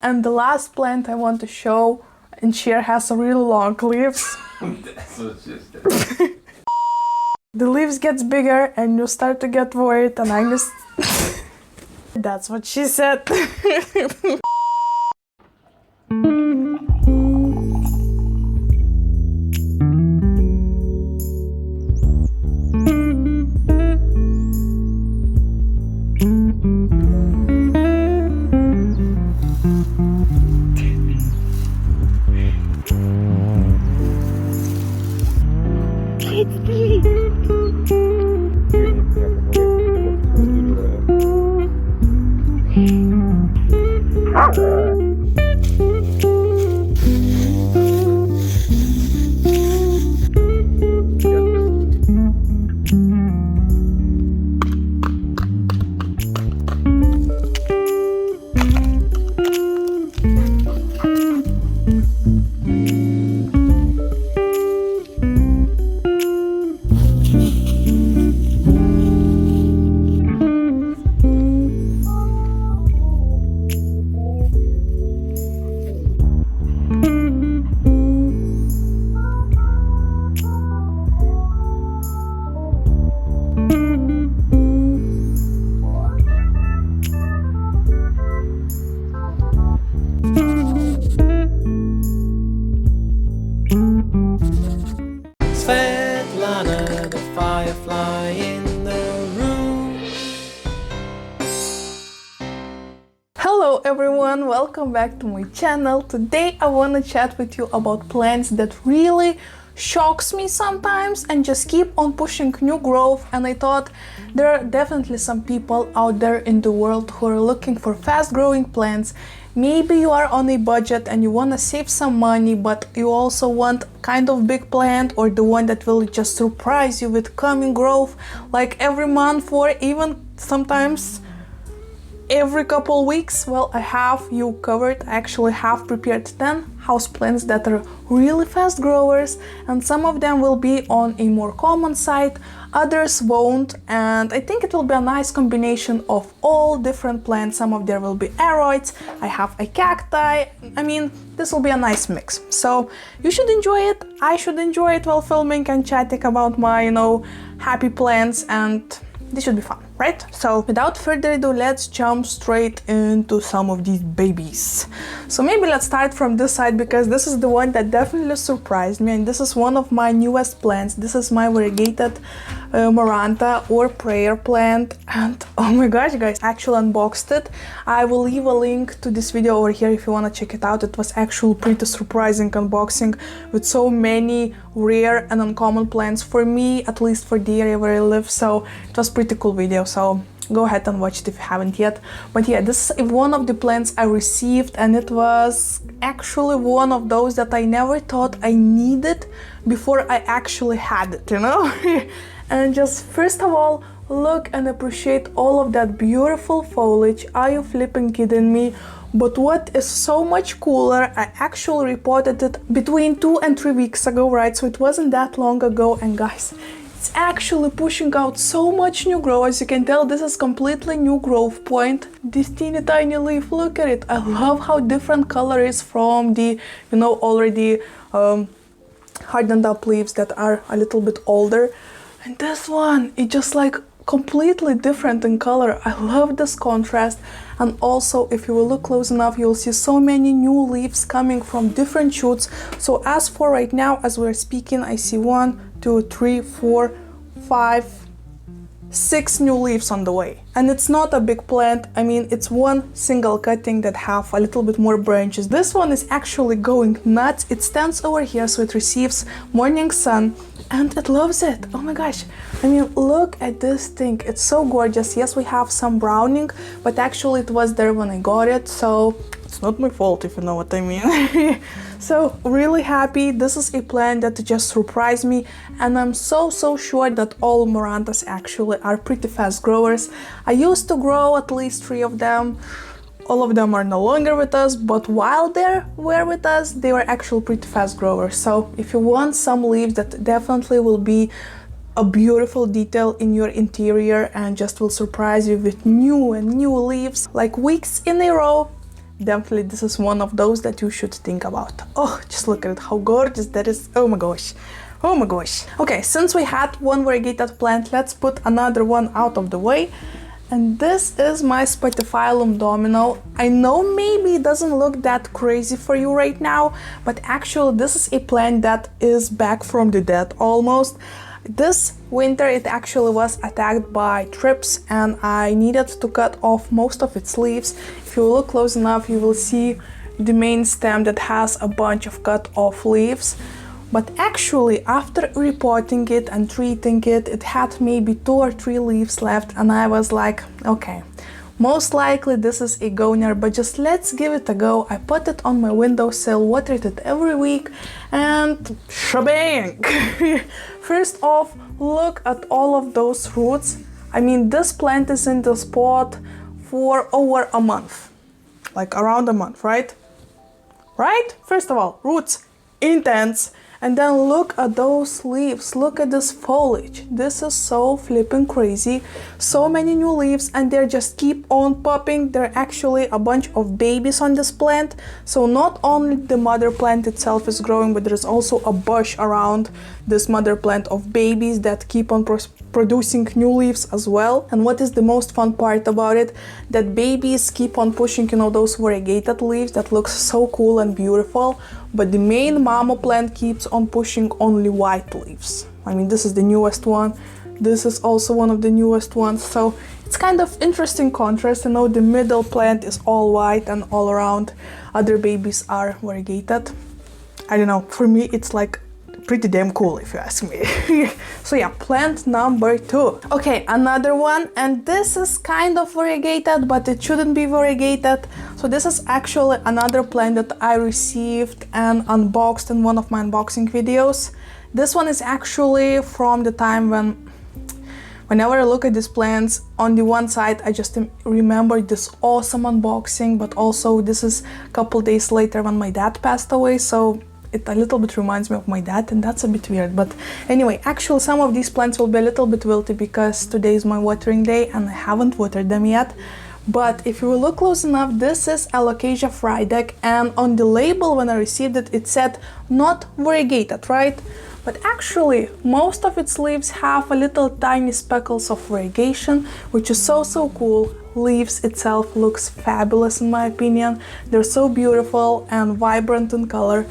And the last plant I want to show and share has really long leaves. That's what she said. The leaves gets bigger and you start to get worried and I just... That's what she said. The firefly in the room. Hello everyone, welcome back to my channel. Today I want to chat with you about plants that really shocks me sometimes and just keep on pushing new growth. And I thought there are definitely some people out there in the world who are looking for fast growing plants. Maybe you are on a budget and you want to save some money, but you also want kind of big plant or the one that will just surprise you with coming growth like every month or even sometimes every couple weeks. Well, I have you covered. I actually have prepared 10 houseplants that are really fast growers, and some of them will be on a more common side, others won't, and I think it will be a nice combination of all different plants. Some of there will be aroids, I have a cacti. I mean, this will be a nice mix. So you should enjoy it, I should enjoy it while filming and chatting about my, happy plants, and this should be fun, right? So without further ado, let's jump straight into some of these babies. So maybe let's start from this side because this is the one that definitely surprised me, and this is one of my newest plants. This is my variegated maranta or prayer plant, and oh my gosh guys, I actually unboxed it. I will leave a link to this video over here if you want to check it out. It was actually pretty surprising unboxing with so many rare and uncommon plants for me, at least for the area where I live. So it was pretty cool video, so go ahead and watch it if you haven't yet. But yeah, this is one of the plants I received, and it was actually one of those that I never thought I needed before I actually had it, And just first of all, look and appreciate all of that beautiful foliage. Are you flipping kidding me? But what is so much cooler, I actually reported it between 2 and 3 weeks ago, right? So it wasn't that long ago, and guys, it's actually pushing out so much new growth. As you can tell, this is completely new growth point. This teeny tiny leaf, look at it. I love how different color is from the, already hardened up leaves that are a little bit older. And this one, it's just like completely different in color. I love this contrast. And also, if you will look close enough, you'll see so many new leaves coming from different shoots. So as for right now, as we're speaking, I see 1, 2, 3, 4, 5, 6 new leaves on the way. And it's not a big plant. I mean, it's one single cutting that have a little bit more branches. This one is actually going nuts. It stands over here, so it receives morning sun and it loves it. Oh my gosh. I mean, look at this thing. It's so gorgeous. Yes, we have some browning, but actually it was there when I got it, so it's not my fault, if you know what I mean. So really happy. This is a plant that just surprised me, and I'm so sure that all marantas actually are pretty fast growers. I used to grow at least 3 of them. All of them are no longer with us, but while they were with us, they were actually pretty fast growers. So if you want some leaves that definitely will be a beautiful detail in your interior and just will surprise you with new and new leaves like weeks in a row, definitely this is one of those that you should think about. Oh, just look at it, how gorgeous that is. Oh my gosh. Oh my gosh. Okay, since we had one variegated plant, let's put another one out of the way. And this is my spitophyllum Domino. I know maybe it doesn't look that crazy for you right now, but actually this is a plant that is back from the dead almost. This winter it actually was attacked by thrips and I needed to cut off most of its leaves. If you look close enough, you will see the main stem that has a bunch of cut off leaves. But actually, after repotting it and treating it, it had maybe 2 or 3 leaves left, and I was like, okay, most likely this is a goner, but just let's give it a go. I put it on my windowsill, watered it every week, and shebang! First off, look at all of those roots. I mean, this plant is in the spot for over a month, like around a month, right? Right? First of all, roots, intense. And then look at those leaves, look at this foliage. This is so flipping crazy. So many new leaves and they just keep on popping. There are actually a bunch of babies on this plant. So not only the mother plant itself is growing, but there's also a bush around this mother plant of babies that keep on producing new leaves as well. And what is the most fun part about it? That babies keep on pushing, you know, those variegated leaves that looks so cool and beautiful. But the main mama plant keeps on pushing only white leaves. I mean, this is the newest one. This is also one of the newest ones. So it's kind of interesting contrast. You know, the middle plant is all white and all around other babies are variegated. I don't know, for me it's like pretty damn cool if you ask me. So yeah, plant number 2. Okay, another one, and this is kind of variegated, but it shouldn't be variegated. So this is actually another plant that I received and unboxed in one of my unboxing videos. This one is actually from the time whenever I look at these plants, on the one side I just remember this awesome unboxing, but also this is a couple days later when my dad passed away, so it a little bit reminds me of my dad, and that's a bit weird. But anyway, actually some of these plants will be a little bit wilty because today is my watering day and I haven't watered them yet. But if you look close enough, this is Alocasia frydek, and on the label when I received it, it said not variegated, right? But actually most of its leaves have a little tiny speckles of variegation, which is so cool. Leaves itself looks fabulous in my opinion. They're so beautiful and vibrant in color.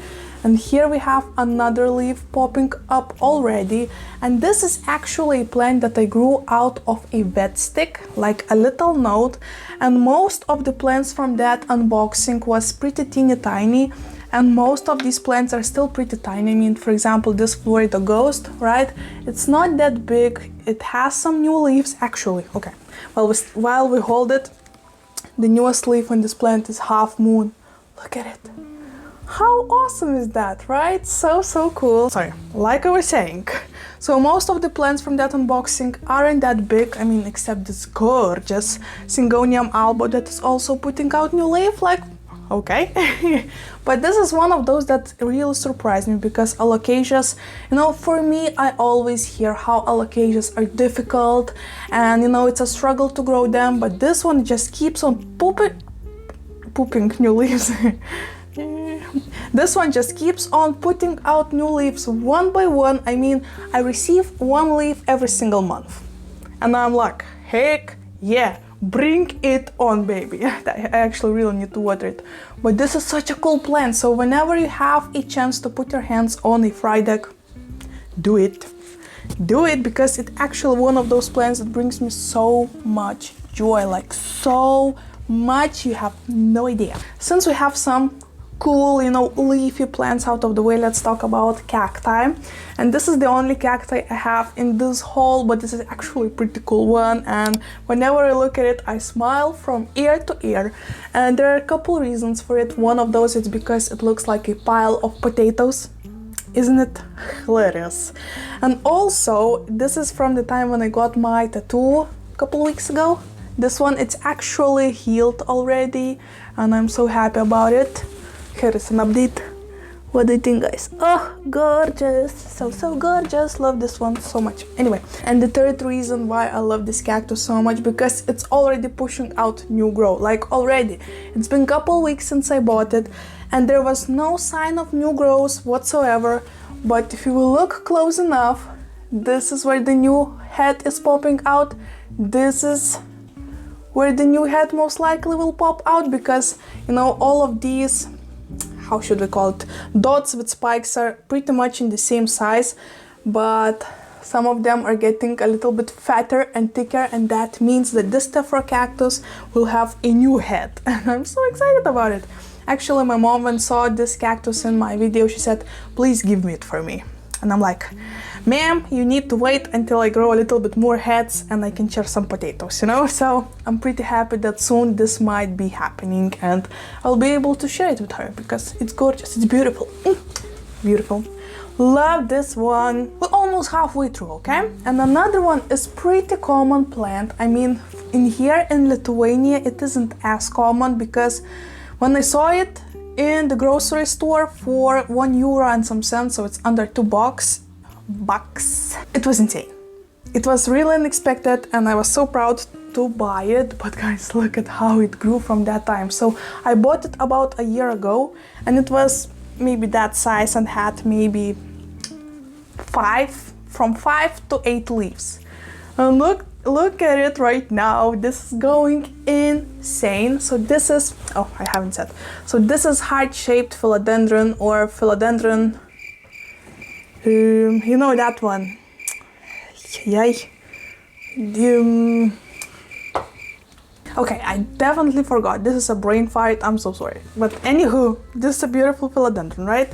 And here we have another leaf popping up already, and this is actually a plant that I grew out of a wet stick, like a little node, and most of the plants from that unboxing was pretty teeny tiny, and most of these plants are still pretty tiny. I mean, for example, this Florida Ghost, right? It's not that big, it has some new leaves actually. Okay, well, while we hold it, the newest leaf on this plant is Half Moon. Look at it. How awesome is that, right? So cool. Sorry, like I was saying. So most of the plants from that unboxing aren't that big, I mean, except this gorgeous Zinconium albo that is also putting out new leaf, like, okay. But this is one of those that really surprised me because alocasias, you know, for me, I always hear how alocasias are difficult and, you know, it's a struggle to grow them, but this one just keeps on pooping new leaves. This one just keeps on putting out new leaves one by one. I mean, I receive one leaf every single month. And I'm like, heck yeah, bring it on, baby. I actually really need to water it. But this is such a cool plant. So whenever you have a chance to put your hands on a frydek, do it. Do it, because it's actually one of those plants that brings me so much joy, like so much, you have no idea. Since we have some cool, you know, leafy plants out of the way, let's talk about cacti. And this is the only cacti I have in this haul, but this is actually a pretty cool one, and whenever I look at it I smile from ear to ear. And there are a couple reasons for it. One of those is because it looks like a pile of potatoes. Isn't it hilarious? And also this is from the time when I got my tattoo a couple weeks ago. This one, it's actually healed already and I'm so happy about it. Here is an update. What do you think, guys? Oh, gorgeous. So gorgeous. Love this one so much. Anyway, and the third reason why I love this cactus so much, because it's already pushing out new growth. Like already. It's been a couple weeks since I bought it and there was no sign of new growth whatsoever. But if you will look close enough, this is where the new head is popping out. This is where the new head most likely will pop out, because, you know, all of these, how should we call it, dots with spikes are pretty much in the same size, but some of them are getting a little bit fatter and thicker, and that means that this tephra cactus will have a new head. And I'm so excited about it. Actually, my mom, when saw this cactus in my video, she said, please give me it for me. And I'm like, ma'am, you need to wait until I grow a little bit more heads and I can share some potatoes, you know? So I'm pretty happy that soon this might be happening and I'll be able to share it with her, because it's gorgeous, it's beautiful. Beautiful. Love this one. We're almost halfway through, okay? And another one is pretty common plant. I mean, in here in Lithuania, it isn't as common, because when I saw it in the grocery store for €1 and some cents, so it's under $2, it was insane. It was really unexpected and I was so proud to buy it. But guys, look at how it grew from that time. So I bought it about a year ago and it was maybe that size and had maybe from 5 to 8 leaves. And look at it right now. This is going insane. So this is, oh, I haven't said. So this is heart-shaped philodendron, or philodendron, you know that one. Yay. Okay, I definitely forgot. This is a brain fart, I'm so sorry. But anywho, this is a beautiful philodendron, right?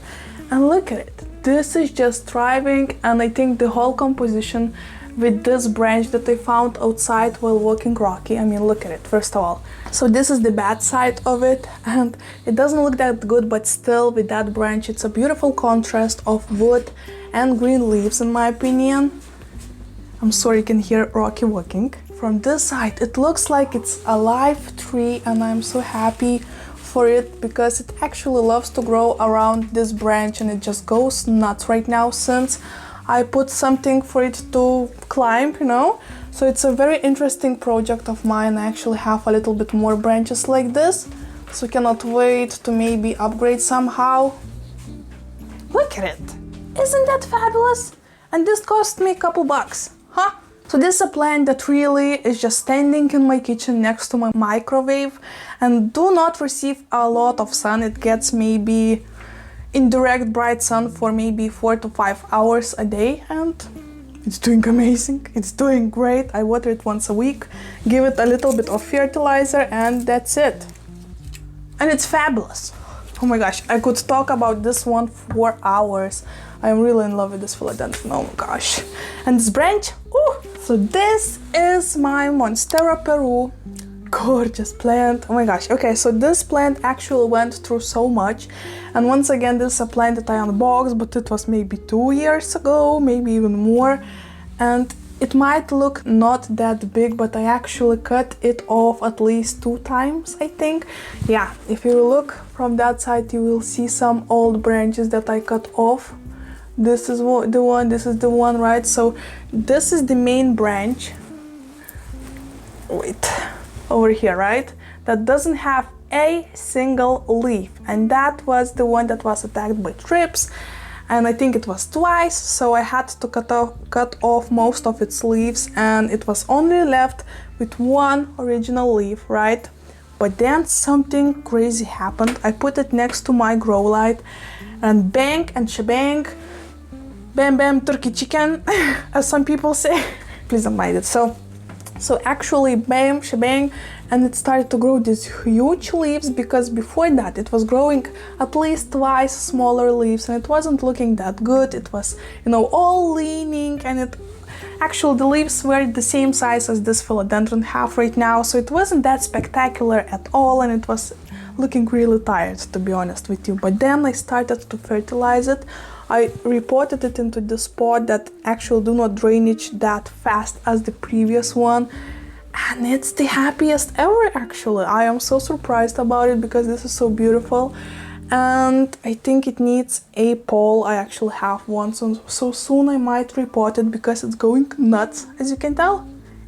And look at it. This is just thriving, and I think the whole composition with this branch that I found outside while walking Rocky. I mean, look at it, first of all. So this is the bad side of it, and it doesn't look that good, but still with that branch, it's a beautiful contrast of wood and green leaves, in my opinion. I'm sorry, you can hear Rocky walking. From this side, it looks like it's a live tree, and I'm so happy for it, because it actually loves to grow around this branch, and it just goes nuts right now since I put something for it to climb, you know? So it's a very interesting project of mine. I actually have a little bit more branches like this, so cannot wait to maybe upgrade somehow. Look at it! Isn't that fabulous? And this cost me a couple bucks, huh? So this is a plant that really is just standing in my kitchen next to my microwave and do not receive a lot of sun. It gets maybe indirect bright sun for maybe 4 to 5 hours a day, and it's doing amazing. It's doing great. I water it once a week, give it a little bit of fertilizer, and that's it. And it's fabulous. Oh my gosh, I could talk about this one for hours. I'm really in love with this philodendron, oh my gosh. And this branch, ooh! So this is my Monstera peru. Gorgeous plant, oh my gosh. Okay, so this plant actually went through so much, and once again, this is a plant that I unboxed, but it was maybe 2 years ago, maybe even more, and it might look not that big, but I actually cut it off at least 2 times, I think. Yeah, if you look from that side, you will see some old branches that I cut off. This is the one, this is the one, right? So this is the main branch. Wait. Over here, right? That doesn't have a single leaf, and that was the one that was attacked by thrips, and I think it was twice, so I had to cut off most of its leaves, and it was only left with one original leaf, right? But then something crazy happened. I put it next to my grow light, and bang and shebang, bam bam turkey chicken, as some people say. Please don't mind it. So actually, bam, shebang, and it started to grow these huge leaves, because before that it was growing at least twice smaller leaves, and it wasn't looking that good. It was, you know, all leaning, and it actually, the leaves were the same size as this philodendron have right now, so it wasn't that spectacular at all, and it was looking really tired, to be honest with you. But then I started to fertilize it. I repotted it into this pot that actually do not drainage that fast as the previous one, and it's the happiest ever actually. I am so surprised about it, because this is so beautiful, and I think it needs a pole. I actually have one, so soon I might repot it because it's going nuts, as you can tell.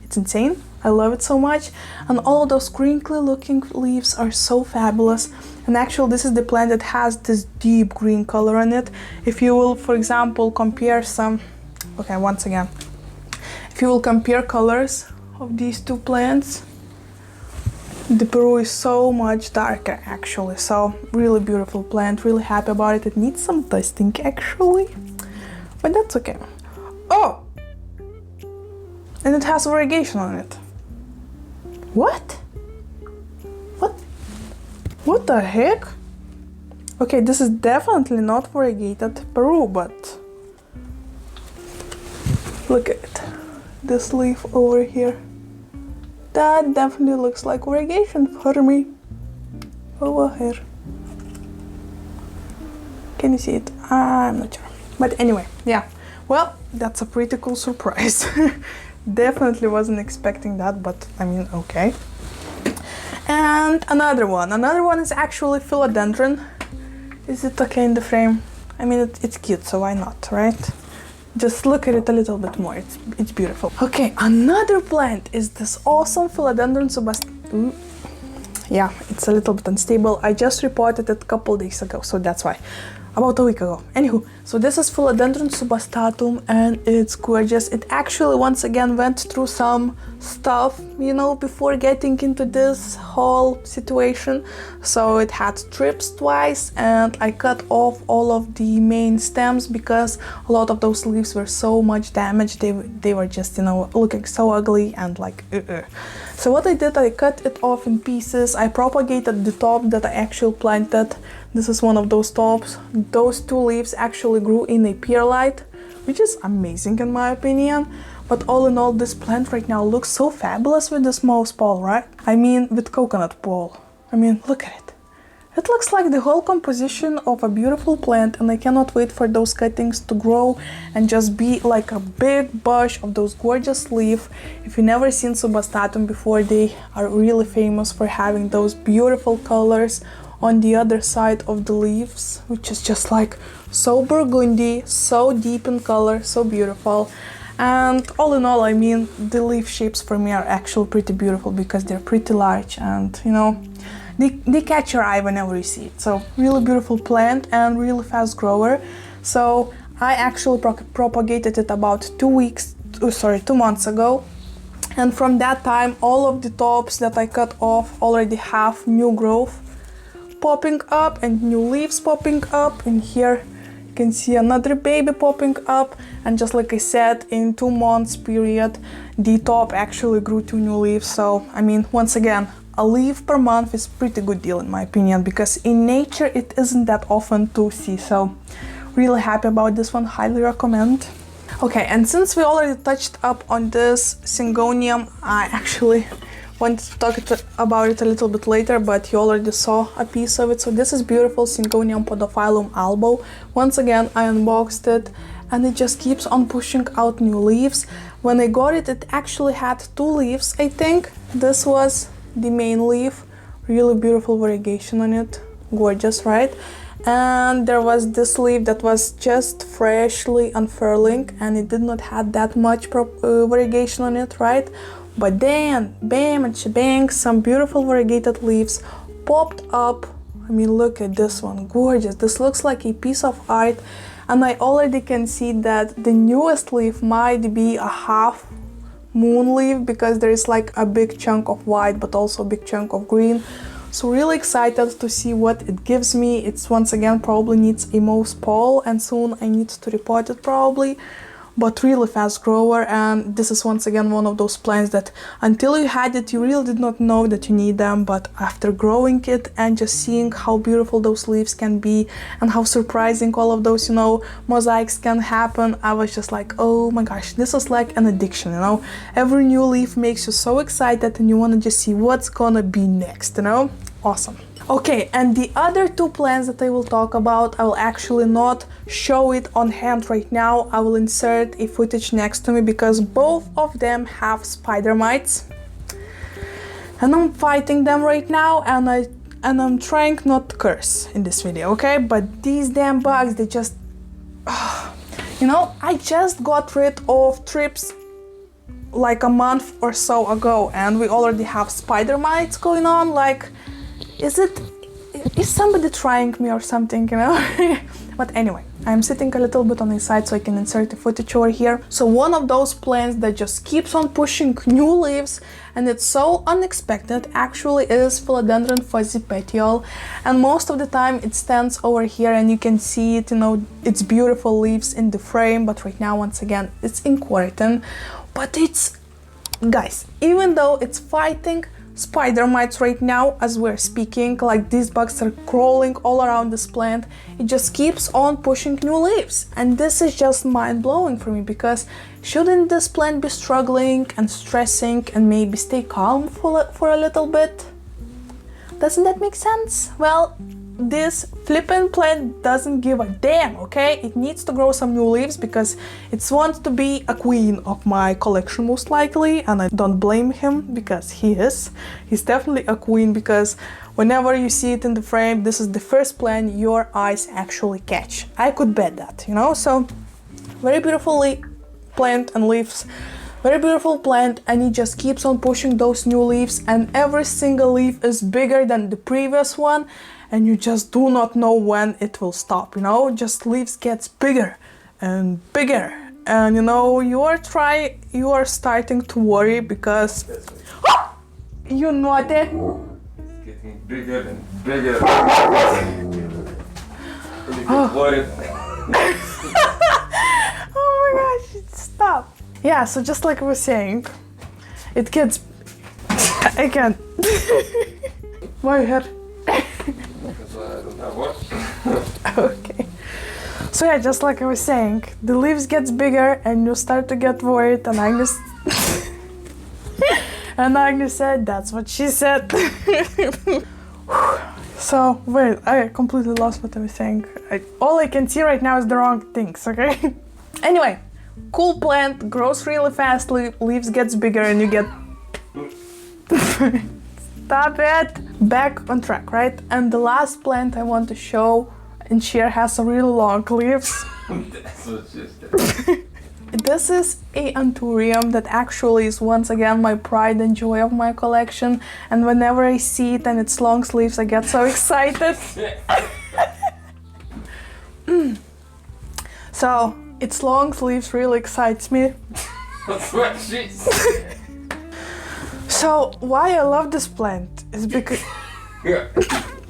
It's insane. I love it so much, and all of those crinkly looking leaves are so fabulous. And actually this is the plant that has this deep green color on it. If you will, for example, compare some, okay, once again, if you will compare colors of these two plants, the Peru is so much darker actually. So really beautiful plant, really happy about it. It needs some dusting actually, but that's okay. Oh, and it has variegation on it. What? What the heck? Okay, this is definitely not variegated Peru, but look at it. This leaf over here. That definitely looks like variegation for me. Over here. Can you see it? I'm not sure. But anyway, yeah. Well, that's a pretty cool surprise. Definitely wasn't expecting that, but I mean, okay. And another one is actually Philodendron. Is it okay in the frame? I mean, it's cute, so why not, right? Just look at it a little bit more, it's beautiful. Okay, another plant is this awesome Philodendron subastatum. Yeah, it's a little bit unstable. I just reported it a couple days ago, so that's why. About a week ago. Anywho, so this is Philodendron subastatum and it's gorgeous. It actually once again went through some stuff, you know, before getting into this whole situation. So it had strips twice and I cut off all of the main stems because a lot of those leaves were so much damaged. They were just, you know, looking so ugly and like So what I did, I cut it off in pieces. I propagated the top that I actually planted. This is one of those tops. Those two leaves actually grew in a perlite, which is amazing in my opinion. But all in all, this plant right now looks so fabulous with this moss pole, right? I mean, with coconut pole. I mean, look at it. It looks like the whole composition of a beautiful plant, and I cannot wait for those cuttings to grow and just be like a big bush of those gorgeous leaves. If you've never seen subastatum before, they are really famous for having those beautiful colors on the other side of the leaves, which is just like so burgundy, so deep in color, so beautiful. And all in all, I mean, the leaf shapes for me are actually pretty beautiful because they're pretty large and, you know, they catch your eye whenever you see it. So really beautiful plant and really fast grower. So I actually propagated it about 2 months ago. And from that time, all of the tops that I cut off already have new growth popping up and new leaves popping up. And here you can see another baby popping up. And just like I said, in 2 months period, the top actually grew 2 new leaves. So, I mean, once again, a leaf per month is pretty good deal in my opinion, because in nature it isn't that often to see. So really happy about this one, highly recommend. Okay, and since we already touched up on this Zinconium, I actually wanted to talk about it a little bit later, but you already saw a piece of it. So this is beautiful Zinconium podophylum albo. Once again, I unboxed it and it just keeps on pushing out new leaves. When I got it, it actually had 2 leaves, I think. This was the main leaf, really beautiful variegation on it, gorgeous, right? And there was this leaf that was just freshly unfurling and it did not have that much variegation on it, right? But then, bam and shebang, some beautiful variegated leaves popped up. I mean, look at this one, gorgeous. This looks like a piece of art, and I already can see that the newest leaf might be a half moon leaf because there is like a big chunk of white but also a big chunk of green. So really excited to see what it gives me. It's once again probably needs a moss pole and soon I need to repot it probably. But really fast grower, and this is once again one of those plants that until you had it you really did not know that you need them, but after growing it and just seeing how beautiful those leaves can be and how surprising all of those, you know, mosaics can happen, I was just like, oh my gosh, this is like an addiction, you know. Every new leaf makes you so excited and you want to just see what's gonna be next, you know. Awesome. Okay, and the other 2 plants that I will talk about, I will actually not show it on hand right now. I will insert a footage next to me because both of them have spider mites. And I'm fighting them right now, and and I'm trying not to curse in this video, okay? But these damn bugs, they just... You know, I just got rid of thrips like a month or so ago, and we already have spider mites going on. Like, is somebody trying me or something, you know? But anyway, I'm sitting a little bit on the side so I can insert the footage over here. So one of those plants that just keeps on pushing new leaves, and it's so unexpected, actually is Philodendron fuzzy petiole. And most of the time it stands over here and you can see it, you know, its beautiful leaves in the frame, but right now, once again, it's in quarantine. But it's, guys, even though it's fighting spider mites right now as we're speaking, like these bugs are crawling all around this plant, it just keeps on pushing new leaves. And this is just mind-blowing for me, because shouldn't this plant be struggling and stressing and maybe stay calm for a little bit? Doesn't that make sense? Well, this flippin' plant doesn't give a damn, okay? It needs to grow some new leaves because it wants to be a queen of my collection most likely, and I don't blame him because he is. He's definitely a queen, because whenever you see it in the frame, this is the first plant your eyes actually catch. I could bet that, you know? So, very beautifully plant and leaves. Very beautiful plant, and it just keeps on pushing those new leaves, and every single leaf is bigger than the previous one, and you just do not know when it will stop, you know? Just leaves gets bigger and bigger, and you know, you are starting to worry because you naughty. It's getting bigger and bigger. Worried. Oh my gosh, stop. Yeah, so just like I was saying, it gets... I can't. My head. Okay. So yeah, just like I was saying, the leaves gets bigger and you start to get worried, and Agnes... and Agnes said, that's what she said. So, wait, I completely lost what I was saying. All I can see right now is the wrong things, okay? Anyway, cool plant, grows really fast, leaves gets bigger, and you get... Stop it! Back on track, right? And the last plant I want to show and share has some really long leaves. That's what she said. This is a anthurium that actually is once again my pride and joy of my collection, and whenever I see it and its long sleeves I get so excited. So its long sleeves really excites me. That's what she said. So why I love this plant is because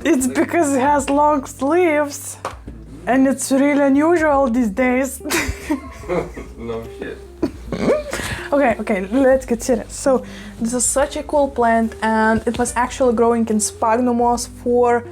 it's because it has long sleeves, and it's really unusual these days. No shit. Okay, let's get serious. So this is such a cool plant, and it was actually growing in sphagnum moss for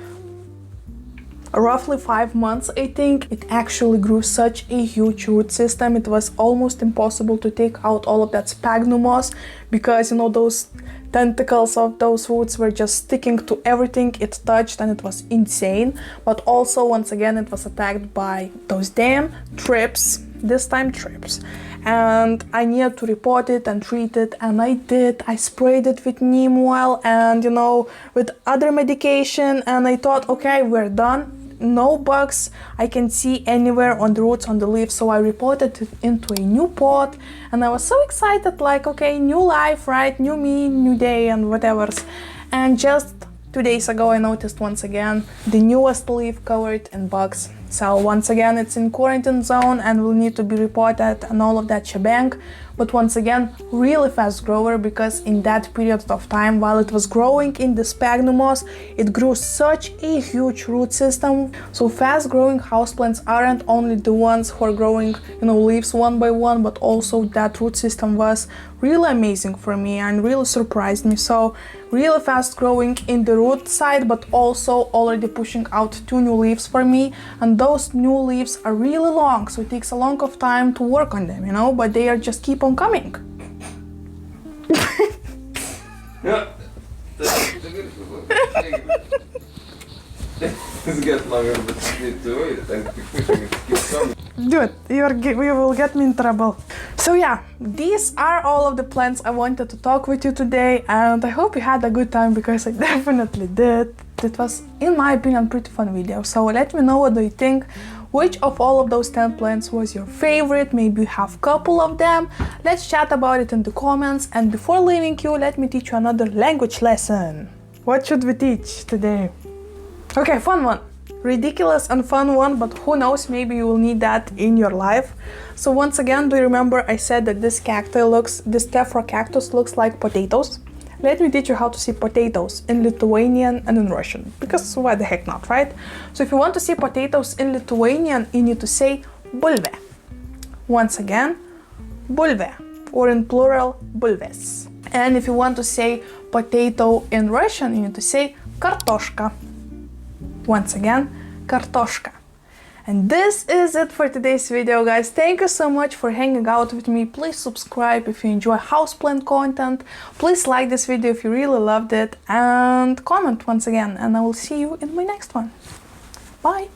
roughly 5 months, I think. It actually grew such a huge root system. It was almost impossible to take out all of that sphagnum moss, because you know, those tentacles of those roots were just sticking to everything it touched, and it was insane. But also, once again, it was attacked by those damn thrips, this time thrips. And I needed to report it and treat it, and I did. I sprayed it with neem oil and, you know, with other medication, and I thought, okay, we're done. No bugs I can see anywhere on the roots, on the leaves, so I reported it into a new pot, and I was so excited, like, okay, new life, right? New me, new day, and whatever's. And just 2 days ago I noticed once again the newest leaf covered in bugs. So once again it's in quarantine zone and will need to be reported and all of that shebang. But once again, really fast grower, because in that period of time while it was growing in the sphagnum moss, it grew such a huge root system. So fast growing houseplants aren't only the ones who are growing, you know, leaves one by one, but also that root system was really amazing for me and really surprised me. So really fast growing in the root side, but also already pushing out 2 new leaves for me, and those new leaves are really long, so it takes a long of time to work on them, you know, but they are just keep on coming. Yeah. It's get longer, but you need to wait and keep pushing it, keep coming. Dude, you will get me in trouble. So yeah, these are all of the plants I wanted to talk with you today, and I hope you had a good time, because I definitely did. it was, in my opinion, pretty fun video. So let me know what do you think. Which of all of those 10 plants was your favorite? Maybe you have a couple of them. Let's chat about it in the comments. And before leaving you, let me teach you another language lesson. What should we teach today? Okay, fun one. Ridiculous and fun one, but who knows, maybe you will need that in your life. So once again, do you remember I said that this tephra cactus looks like potatoes? Let me teach you how to say potatoes in Lithuanian and in Russian, because why the heck not, right? So if you want to say potatoes in Lithuanian, you need to say bulve. Once again, bulve, or in plural, bulves. And if you want to say potato in Russian, you need to say kartoshka. Once again, kartoshka. And this is it for today's video, guys. Thank you so much for hanging out with me. Please subscribe if you enjoy houseplant content. Please like this video if you really loved it, and comment once again, and I will see you in my next one. Bye!